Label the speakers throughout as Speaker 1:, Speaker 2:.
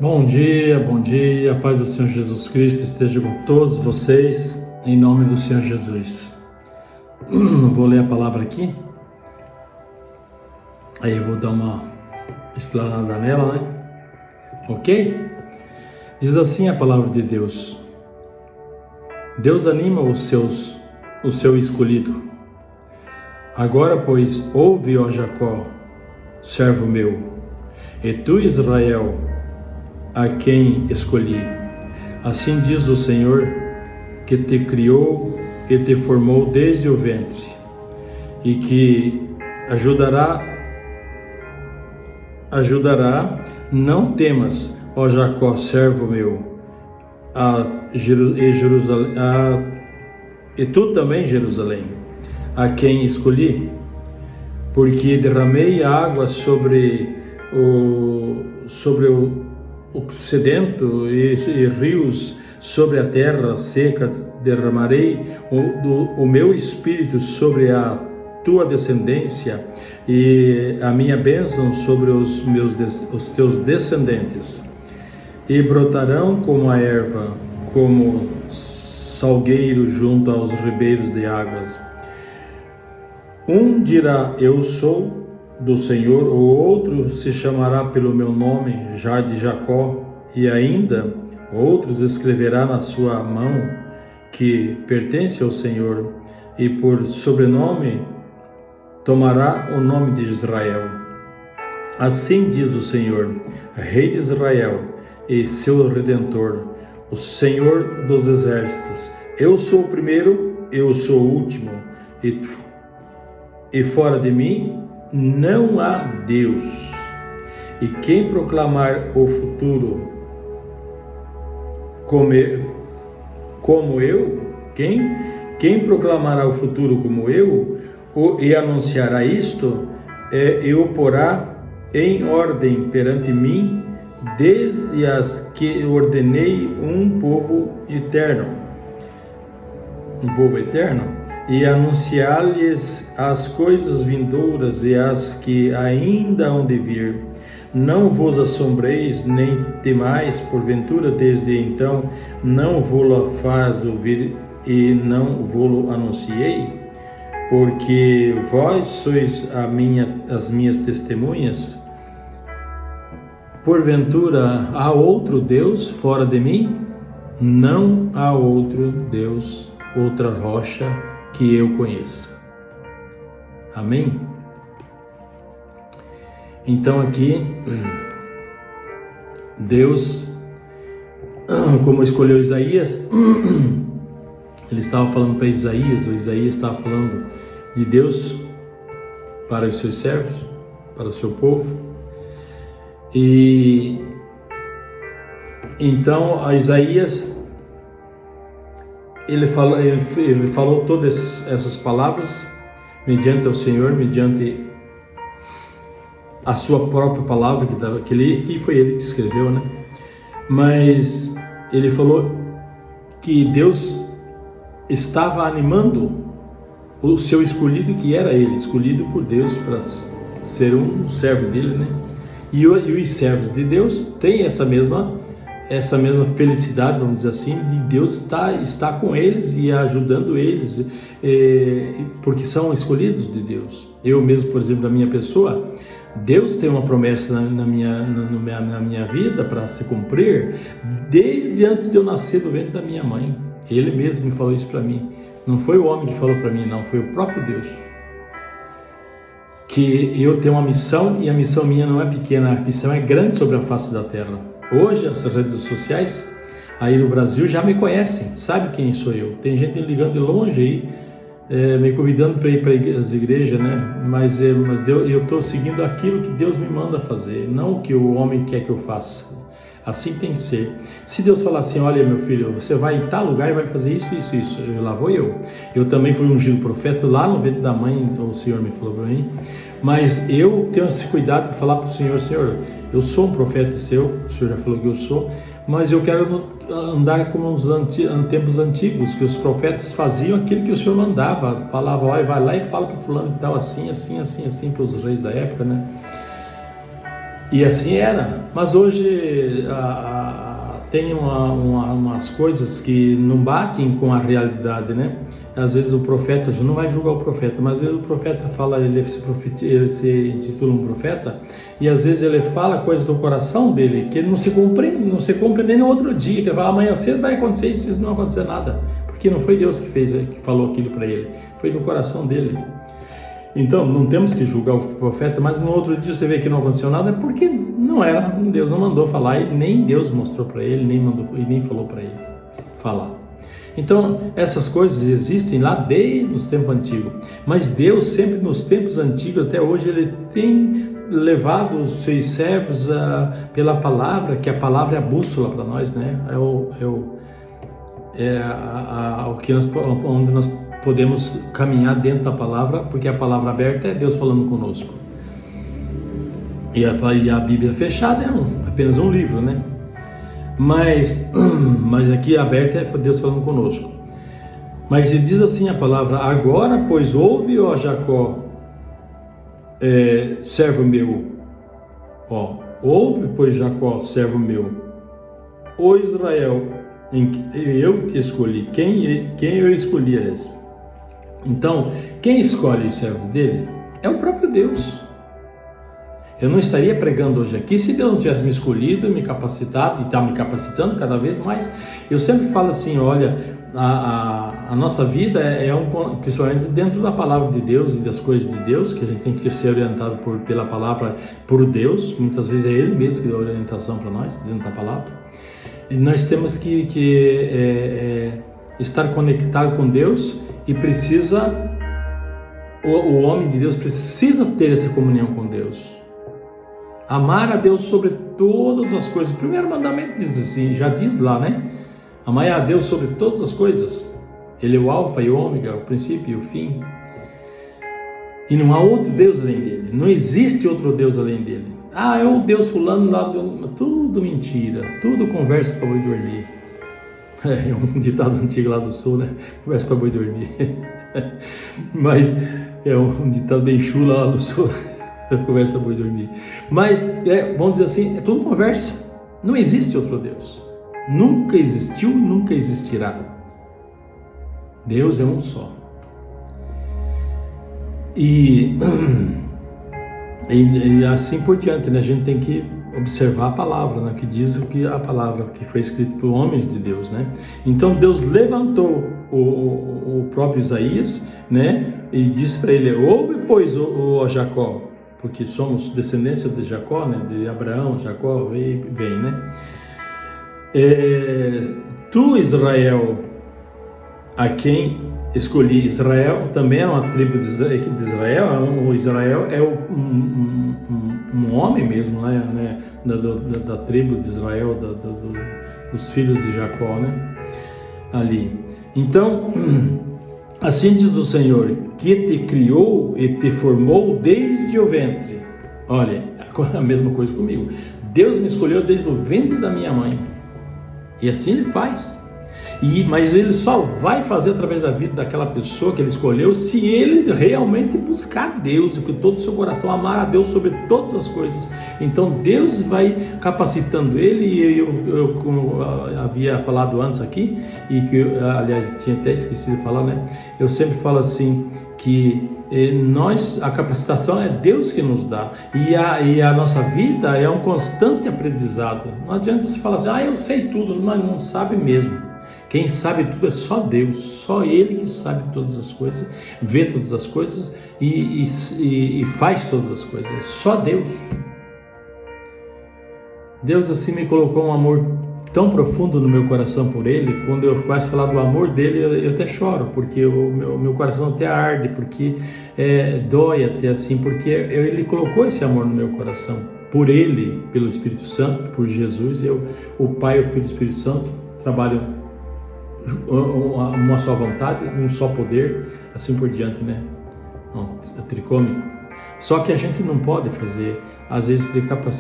Speaker 1: Bom dia, a paz do Senhor Jesus Cristo esteja com todos vocês, em nome do Senhor Jesus. Vou ler a palavra aqui, aí eu vou dar uma explanada nela, né? Ok? Diz assim a palavra de Deus: Deus anima o seu escolhido. Agora, pois, ouve, ó Jacó, servo meu, e tu, Israel, a quem escolhi. Assim diz o Senhor, que te criou e te formou desde o ventre, e que ajudará, não temas, ó Jacó, servo meu, e tu também, Jerusalém, a quem escolhi, porque derramei água sobre o sedento e rios sobre a terra seca. Derramarei o meu espírito sobre a tua descendência e a minha bênção sobre os teus descendentes, e brotarão como a erva, como salgueiro junto aos ribeiros de águas. Um dirá: eu sou do Senhor, o outro se chamará pelo meu nome, já de Jacó, e ainda outros escreverá na sua mão, que pertence ao Senhor, e por sobrenome tomará o nome de Israel. Assim diz o Senhor, Rei de Israel e seu Redentor, o Senhor dos exércitos: eu sou o primeiro, eu sou o último, e fora de mim não há Deus. E quem proclamar o futuro como eu, quem proclamará o futuro como eu, e anunciará isto, eu porá em ordem perante mim, desde as que ordenei um povo eterno, e anunciar-lhes as coisas vindouras e as que ainda hão de vir. Não vos assombreis, nem temais, porventura desde então não vou-lo faz ouvir e não vou-lo anunciei? Porque vós sois as minhas testemunhas. Porventura há outro Deus fora de mim? Não há outro Deus, outra rocha que eu conheça. Amém? Então aqui, Deus, como escolheu Isaías, ele estava falando para Isaías, o Isaías estava falando de Deus para os seus servos, para o seu povo. E então a Isaías, ele falou todas essas palavras mediante ao Senhor, mediante a sua própria palavra, que foi ele que escreveu, né? Mas ele falou que Deus estava animando o seu escolhido, que era ele, escolhido por Deus para ser um servo dele, né? E os servos de Deus têm essa mesma felicidade, vamos dizer assim, de Deus estar com eles e ajudando eles, porque são escolhidos de Deus. Eu mesmo, por exemplo, da minha pessoa, Deus tem uma promessa na minha vida para se cumprir desde antes de eu nascer do ventre da minha mãe. Ele mesmo me falou isso para mim. Não foi o homem que falou para mim, não, foi o próprio Deus. Que eu tenho uma missão, e a missão minha não é pequena, a missão é grande sobre a face da terra. Hoje, as redes sociais aí no Brasil já me conhecem, sabe quem sou eu. Tem gente ligando de longe aí, me convidando para ir para as igrejas, né? Mas eu estou seguindo aquilo que Deus me manda fazer, não o que o homem quer que eu faça. Assim tem que ser. Se Deus falar assim: olha, meu filho, você vai em tal lugar e vai fazer isso, lá vou eu. Eu também fui ungido profeta lá no ventre da mãe, o Senhor me falou para mim. Mas eu tenho esse cuidado de falar para o Senhor: Senhor, eu sou um profeta seu, o Senhor já falou que eu sou, mas eu quero andar como nos tempos antigos, que os profetas faziam aquilo que o Senhor mandava, falava: olha, vai lá e fala para fulano que tal, assim, para os reis da época, né? E assim era, mas hoje tem umas coisas que não batem com a realidade, né? Às vezes o profeta, a gente não vai julgar o profeta, mas às vezes o profeta fala, ele se intitula um profeta, e às vezes ele fala coisas do coração dele, que ele não se cumpre nem no outro dia, que ele fala, amanhã cedo vai acontecer isso, não vai acontecer nada, porque não foi Deus que falou aquilo para ele, foi do coração dele. Então, não temos que julgar o profeta, mas no outro dia você vê que não aconteceu nada, é porque não era, Deus não mandou falar, e nem Deus mostrou para ele, nem falou para ele falar. Então, essas coisas existem lá desde os tempos antigos, mas Deus sempre nos tempos antigos, até hoje, Ele tem levado os seus servos pela palavra, que a palavra é a bússola para nós, né? Onde nós podemos caminhar dentro da palavra, porque a palavra aberta é Deus falando conosco. E a Bíblia fechada é apenas um livro, né? Mas aqui aberta é Deus falando conosco. Mas diz assim a palavra: agora, pois, ouve, ó Jacó, servo meu. Ouve, pois, Jacó, servo meu. Ó Israel, eu te escolhi. Quem eu escolhi és? Então, quem escolhe o servo dele é o próprio Deus. Eu não estaria pregando hoje aqui se Deus não tivesse me escolhido, me capacitado, e está me capacitando cada vez mais. Eu sempre falo assim, olha, a nossa vida principalmente dentro da palavra de Deus e das coisas de Deus, que a gente tem que ser orientado pela palavra, por Deus. Muitas vezes é Ele mesmo que dá orientação para nós, dentro da palavra. E nós temos que estar conectado com Deus, e o homem de Deus precisa ter essa comunhão com Deus. Amar a Deus sobre todas as coisas. O primeiro mandamento diz assim, já diz lá, né? Amar a Deus sobre todas as coisas. Ele é o alfa e o ômega, o princípio e o fim. E não há outro Deus além dele. Não existe outro Deus além dele. É o Deus fulano lá, tudo mentira. Tudo conversa para boi dormir. É um ditado antigo lá do sul, né? Conversa para boi dormir. Mas é um ditado bem chulo lá no sul. Conversa para boi dormir. Mas, vamos dizer assim, é tudo conversa. Não existe outro Deus. Nunca existiu, nunca existirá. Deus é um só. E assim por diante, né? A gente tem que observar a palavra, né? Que diz a palavra que foi escrita por homens de Deus, né? Então Deus levantou o próprio Isaías, né? E disse para ele: ouve, pois, o Jacó, porque somos descendência de Jacó, né? De Abraão, Jacó vem, né? Tu, Israel, a quem escolhi. Israel também é uma tribo de Israel. O Israel é um homem mesmo, né? Da tribo de Israel, dos filhos de Jacó, né? Ali. Então, assim diz o Senhor, que te criou e te formou desde o ventre. Olha, a mesma coisa comigo. Deus me escolheu desde o ventre da minha mãe. E assim Ele faz. Mas Ele só vai fazer através da vida daquela pessoa que Ele escolheu se ele realmente buscar Deus e com todo o seu coração amar a Deus sobre todas as coisas. Então Deus vai capacitando ele, e eu como havia falado antes aqui, e que aliás tinha até esquecido de falar, né? Eu sempre falo assim, que a capacitação é Deus que nos dá, e a nossa vida é um constante aprendizado. Não adianta você falar assim, eu sei tudo, mas não sabe mesmo. Quem sabe tudo é só Deus, só Ele que sabe todas as coisas, vê todas as coisas e faz todas as coisas, é só Deus. Deus assim me colocou um amor tão profundo no meu coração por Ele. Quando eu quase falar do amor dele, eu até choro, porque o meu coração até arde, porque dói até assim, porque Ele colocou esse amor no meu coração, por Ele, pelo Espírito Santo, por Jesus. O Pai, o Filho e o Espírito Santo trabalham uma só vontade, um só poder, assim por diante, né? Tricômico. Só que a gente não pode fazer, às vezes, explicar para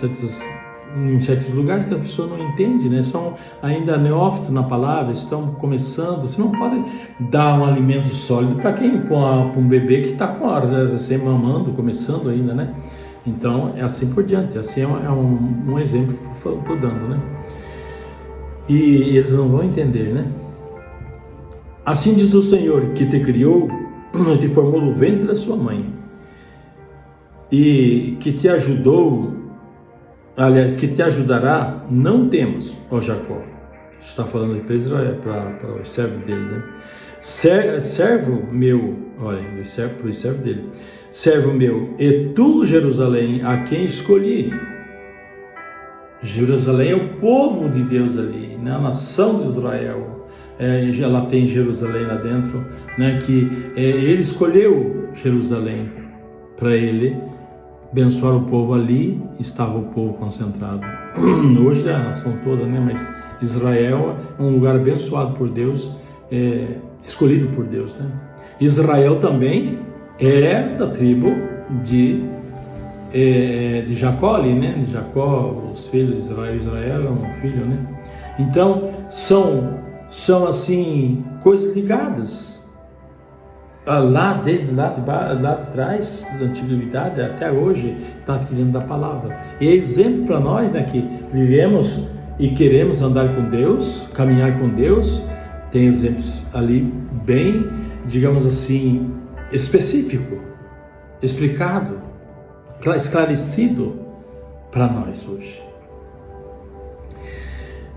Speaker 1: em certos lugares que a pessoa não entende, né? São ainda neófitos na palavra, estão começando. Você não pode dar um alimento sólido para quem? Para um bebê que está com a hora, recém mamando, começando ainda, né? Então, é assim por diante. Assim é um exemplo que eu estou dando, né? E eles não vão entender, né? Assim diz o Senhor que te criou, te formou no ventre da sua mãe e que te ajudou, aliás, que te ajudará, não temas, ó Jacó. Está falando aí para Israel, para os servos dele, né? Servo meu, olha, para os servos dele, servo meu, e tu, Jerusalém, a quem escolhi. Jerusalém é o povo de Deus ali, né? A nação de Israel. Ela tem Jerusalém lá dentro, né? Que ele escolheu Jerusalém para ele abençoar o povo. Ali estava o povo concentrado. Hoje é a nação toda, né? Mas Israel é um lugar abençoado por Deus, escolhido por Deus, né? Israel também é da tribo de Jacó ali, né? De Jacó, os filhos de Israel. Israel é um filho, né? Então são assim coisas ligadas lá desde lá de trás da antiguidade até hoje, está aqui dentro da palavra. E é exemplo para nós, né? Que vivemos e queremos andar com Deus, caminhar com Deus. Tem exemplos ali bem, digamos assim, específico, explicado, esclarecido para nós hoje.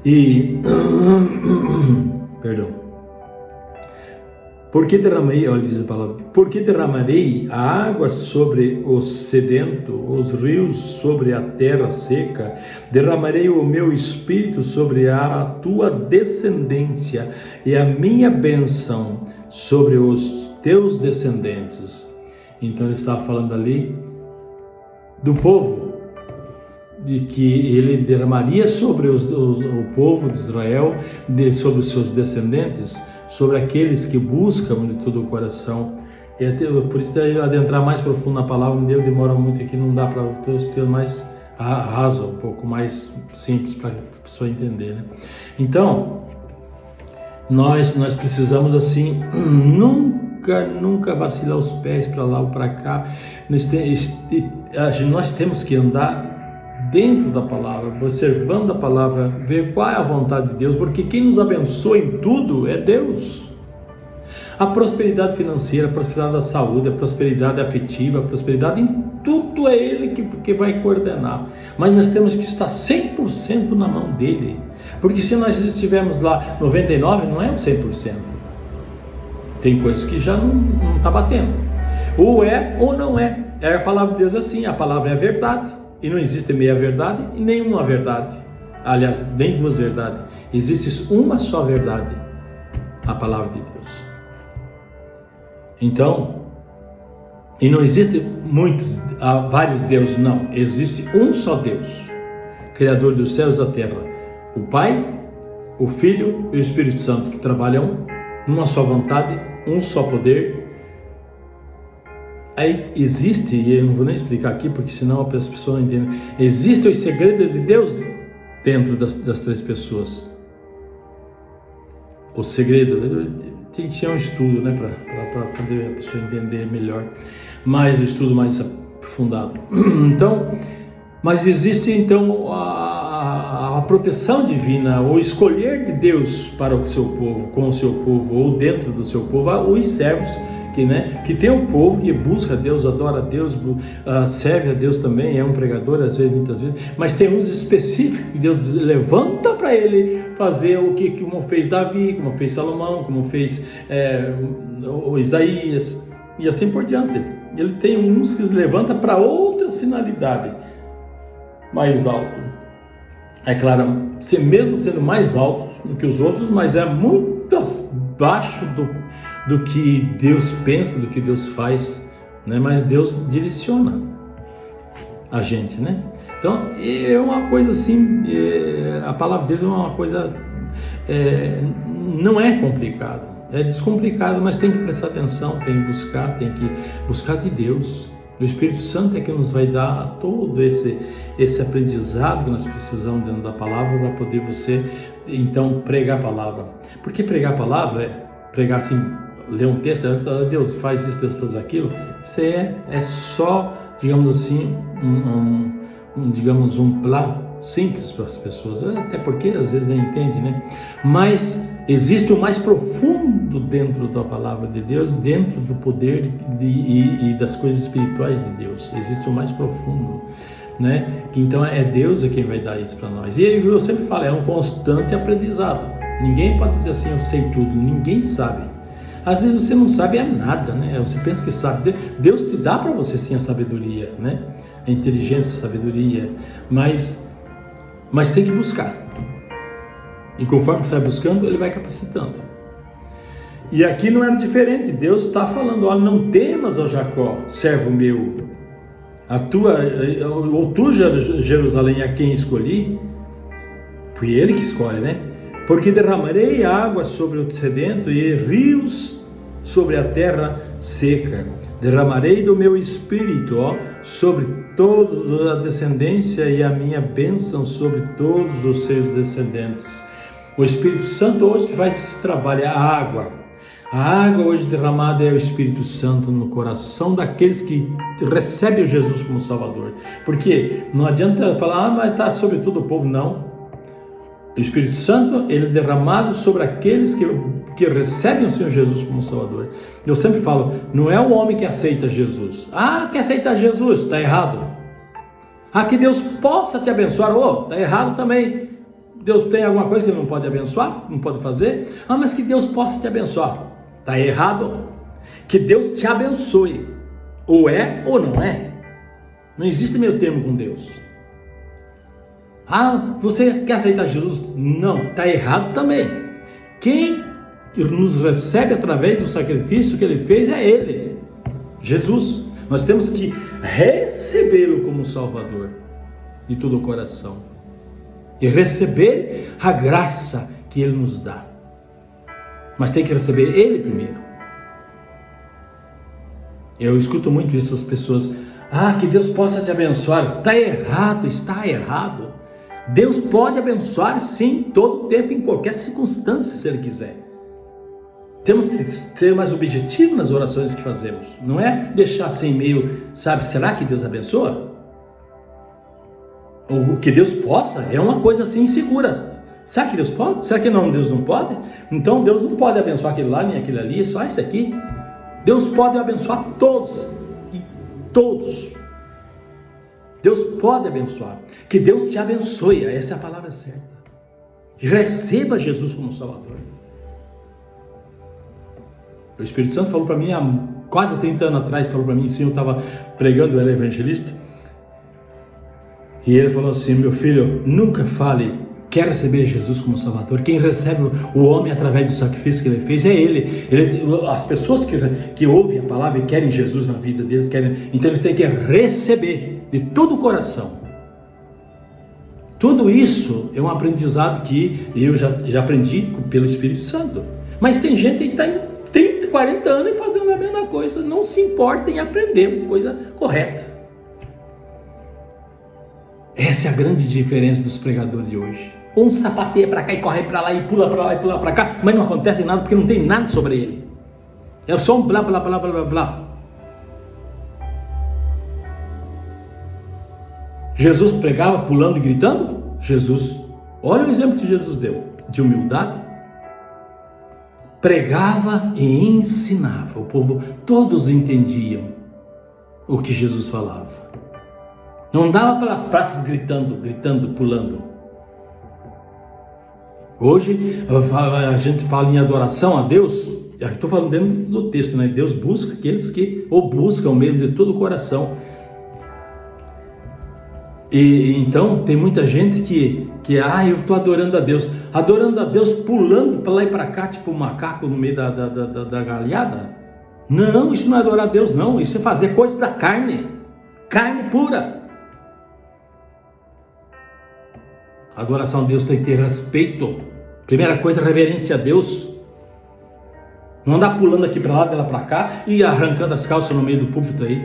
Speaker 1: E perdão. Porque derramarei, olha, diz a palavra, porque derramarei a água sobre o sedento, os rios sobre a terra seca, derramarei o meu espírito sobre a tua descendência e a minha bênção sobre os teus descendentes. Então ele está falando ali do povo, de que ele derramaria sobre o povo de Israel, sobre os seus descendentes, sobre aqueles que buscam de todo o coração. E até, por isso, adentrar mais profundo na palavra, Deus demora muito aqui, não dá para, estou explicando mais raso, um pouco mais simples para a pessoa entender, né? Então, nós precisamos assim, nunca vacilar os pés para lá ou para cá. Nós temos que andar dentro da palavra, observando a palavra, ver qual é a vontade de Deus, porque quem nos abençoa em tudo é Deus. A prosperidade financeira, a prosperidade da saúde, a prosperidade afetiva, a prosperidade em tudo é Ele que vai coordenar. Mas nós temos que estar 100% na mão dEle, porque se nós estivermos lá 99%, não é um 100%. Tem coisas que já não está batendo. Ou é ou não é. A palavra de Deus é assim, a palavra é a verdade. E não existe meia verdade e nenhuma verdade. Aliás, nem duas verdades. Existe uma só verdade, a palavra de Deus. Então, e não existe vários deuses, não. Existe um só Deus, Criador dos céus e da terra. O Pai, o Filho e o Espírito Santo, que trabalham numa só vontade, um só poder. Aí existe, e eu não vou nem explicar aqui, porque senão as pessoas não entendem, existe o segredo de Deus dentro das três pessoas. O segredo, tem que ser um estudo, né, para poder a pessoa entender melhor, mais o estudo mais aprofundado. Então, mas existe então a proteção divina, o escolher de Deus para o seu povo, com o seu povo, ou dentro do seu povo, os servos, que tem um povo que busca a Deus, adora a Deus, serve a Deus também, é um pregador às vezes, muitas vezes, mas tem uns específicos que Deus levanta para ele fazer o como fez Davi, como fez Salomão, como fez o Isaías, e assim por diante. Ele tem uns que levanta para outras finalidades mais alto. É claro, mesmo sendo mais alto do que os outros, mas é muito abaixo do que Deus pensa, do que Deus faz, né? Mas Deus direciona a gente, né? Então, é uma coisa assim, a palavra de Deus é uma coisa, não é complicada, é descomplicada, mas tem que prestar atenção, tem que buscar de Deus. O Espírito Santo é que nos vai dar todo esse aprendizado que nós precisamos dentro da palavra para poder você, então, pregar a palavra. Porque pregar a palavra pregar assim, ler um texto, Deus faz isso, Deus faz aquilo, isso é só digamos assim, digamos um plá simples para as pessoas, até porque às vezes não entende, né? Mas existe o mais profundo dentro da palavra de Deus, dentro do poder e das coisas espirituais de Deus. Existe o mais profundo, né? Então é Deus quem vai dar isso para nós. E eu sempre falo, é um constante aprendizado. Ninguém pode dizer assim, eu sei tudo. Ninguém sabe. Às vezes você não sabe nada, né? Você pensa que sabe. Deus te dá para você sim a sabedoria, né? A inteligência, a sabedoria, mas tem que buscar. E conforme você vai buscando, Ele vai capacitando. E aqui não era diferente. Deus está falando, olha, não temas, ó Jacó, servo meu, ou tu, Jerusalém, a quem escolhi. Foi Ele que escolhe, né? Porque derramarei água sobre o sedento e rios sobre a terra seca. Derramarei do meu espírito, sobre todos a descendência e a minha bênção sobre todos os seus descendentes. O Espírito Santo hoje que faz esse trabalho, a água. A água hoje derramada é o Espírito Santo no coração daqueles que recebem o Jesus como Salvador. Porque não adianta falar, mas está sobre todo o povo, não. O Espírito Santo, ele é derramado sobre aqueles que recebem o Senhor Jesus como Salvador. Eu sempre falo, não é o homem que aceita Jesus. Que aceita Jesus, está errado. Que Deus possa te abençoar, está errado também. Deus tem alguma coisa que ele não pode abençoar, não pode fazer. Mas que Deus possa te abençoar, está errado. Que Deus te abençoe, ou é ou não é. Não existe meio termo com Deus. Você quer aceitar Jesus? Não, está errado também. Quem nos recebe através do sacrifício que Ele fez é Ele, Jesus. Nós temos que recebê-lo como Salvador de todo o coração e receber a graça que Ele nos dá. Mas tem que receber Ele primeiro. Eu escuto muito isso, as pessoas, que Deus possa te abençoar. Está errado, está errado. Deus pode abençoar sim, todo tempo, em qualquer circunstância, se Ele quiser. Temos que ser mais objetivo nas orações que fazemos. Não é deixar assim meio, será que Deus abençoa? Ou que Deus possa é uma coisa assim insegura. Será que Deus pode? Será que Deus não pode? Então Deus não pode abençoar aquele lá nem aquele ali, só esse aqui. Deus pode abençoar todos e todos. Deus pode abençoar. Que Deus te abençoe. Essa é a palavra certa. Receba Jesus como Salvador. O Espírito Santo falou para mim há quase 30 anos atrás, falou para mim, sim, eu estava pregando, ele é evangelista, e ele falou assim, meu filho, nunca fale, quer receber Jesus como Salvador. Quem recebe o homem através do sacrifício que Ele fez é Ele. As pessoas que ouvem a palavra e querem Jesus na vida deles, então eles têm que receber de todo o coração. Tudo isso é um aprendizado que eu já aprendi pelo Espírito Santo. Mas tem gente que está em 30, 40 anos e fazendo a mesma coisa, não se importa em aprender coisa correta. Essa é a grande diferença dos pregadores de hoje. Um sapateia para cá e corre para lá e pula para lá e pula para cá, mas não acontece nada porque não tem nada sobre ele. É só um blá blá blá blá blá blá. Jesus pregava pulando e gritando? Jesus, olha o exemplo que Jesus deu de humildade. Pregava e ensinava. O povo, todos entendiam o que Jesus falava. Não dava pelas praças gritando, pulando. Hoje a gente fala em adoração a Deus. Estou falando dentro do texto, né? Deus busca aqueles que o buscam mesmo de todo o coração. E então tem muita gente que eu estou adorando a Deus pulando para lá e para cá, tipo um macaco no meio da galhada. Não, isso não é adorar a Deus, não. Isso é fazer coisa da carne pura. A adoração a Deus tem que ter respeito. Primeira coisa, reverência a Deus. Não andar pulando aqui para lá, de lá para cá e arrancando as calças no meio do púlpito aí.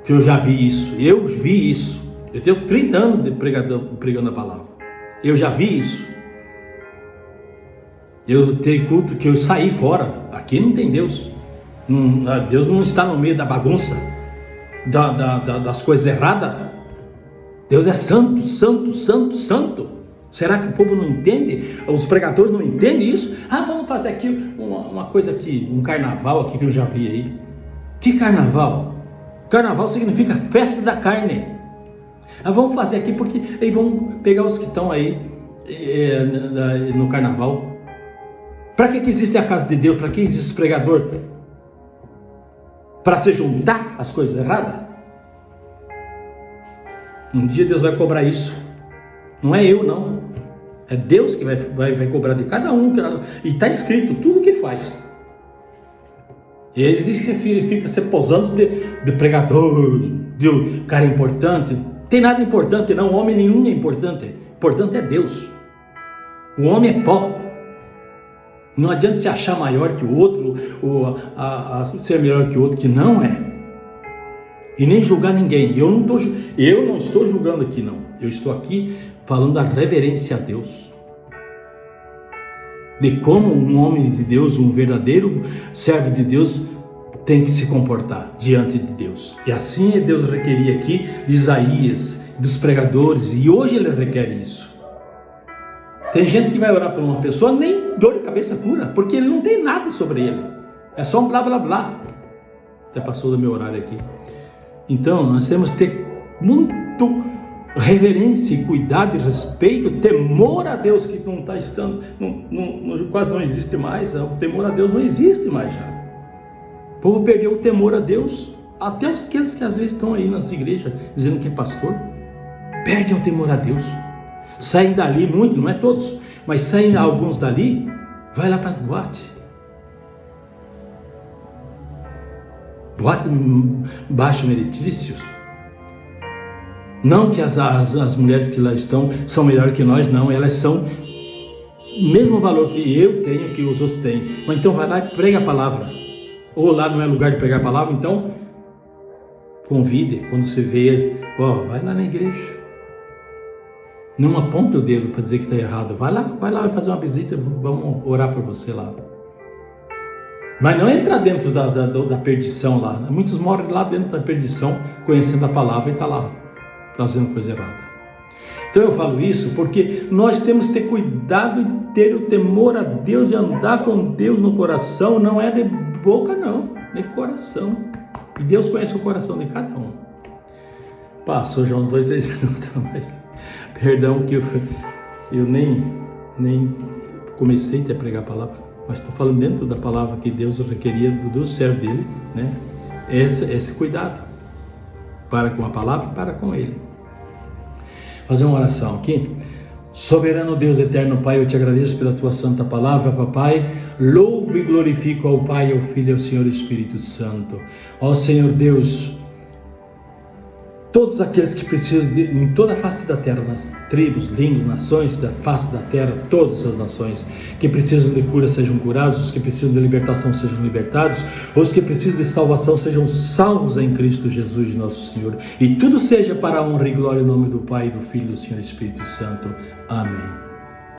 Speaker 1: Que eu já vi isso. Eu vi isso. Eu tenho 30 anos de pregando a palavra. Eu já vi isso. Eu tenho culto que eu saí fora. Aqui não tem Deus. Deus não está no meio da bagunça. das coisas erradas. Deus é santo, santo, santo, santo. Será que o povo não entende? Os pregadores não entendem isso? Vamos fazer aqui uma coisa aqui, um carnaval aqui que eu já vi aí. Que carnaval? Carnaval significa festa da carne. Vamos fazer aqui porque aí vamos pegar os que estão aí no carnaval. Para que existe a casa de Deus? Para que existe o pregador? Para se juntar as coisas erradas? Um dia Deus vai cobrar isso. Não é eu, não. É Deus que vai cobrar de cada um. E está escrito tudo o que faz. E eles ficam se posando de pregador, de cara importante. Tem nada importante, não. Homem nenhum é importante. Importante é Deus. O homem é pó. Não adianta se achar maior que o outro, ou ser melhor que o outro, que não é. E nem julgar ninguém. Eu não estou julgando aqui, não. Eu estou aqui falando da reverência a Deus. De como um homem de Deus, um verdadeiro servo de Deus, tem que se comportar diante de Deus. E assim Deus requeria aqui de Isaías, dos pregadores, e hoje Ele requer isso. Tem gente que vai orar por uma pessoa, nem dor de cabeça cura, porque ele não tem nada sobre ele. É só um blá blá blá. Até passou do meu horário aqui. Então, nós temos que ter muito reverência e cuidado e respeito, temor a Deus, que não está estando, quase não existe mais. O temor a Deus não existe mais já. O povo perdeu o temor a Deus. Até aqueles que às vezes estão aí nas igrejas dizendo que é pastor, perdem o temor a Deus. Saem dali muito, não é todos, mas saem alguns dali, vai lá para as boates. Boate baixo meretrícios. Não que as mulheres que lá estão são melhores que nós, não. Elas são o mesmo valor que eu tenho, que os outros têm. Mas então vai lá e prega a palavra. Ou lá não é lugar de pregar a palavra, então convide. Quando você vê, vai lá na igreja. Não aponta o dedo para dizer que está errado. Vai lá fazer uma visita, vamos orar por você lá. Mas não entrar dentro da perdição lá. Muitos moram lá dentro da perdição, conhecendo a palavra e está lá, fazendo coisa errada. Então eu falo isso porque nós temos que ter cuidado e ter o temor a Deus e andar com Deus no coração. Não é de boca, não, de coração. E Deus conhece o coração de cada um. Passou já uns 2-3 minutos, mas perdão que eu nem comecei a pregar a palavra. Mas estou falando dentro da palavra que Deus requeria do servo dele, né? Esse cuidado para com a palavra e para com ele. Fazer uma oração aqui. Soberano Deus eterno Pai, eu te agradeço pela tua santa palavra, papai. Louvo e glorifico ao Pai, ao Filho e ao Senhor Espírito Santo. Ó Senhor Deus, todos aqueles que precisam em toda a face da terra, nas tribos, línguas, nações da face da terra, todas as nações que precisam de cura sejam curados, os que precisam de libertação sejam libertados, os que precisam de salvação sejam salvos em Cristo Jesus nosso Senhor, e tudo seja para a honra e glória em nome do Pai, do Filho e do Senhor Espírito Santo. Amém.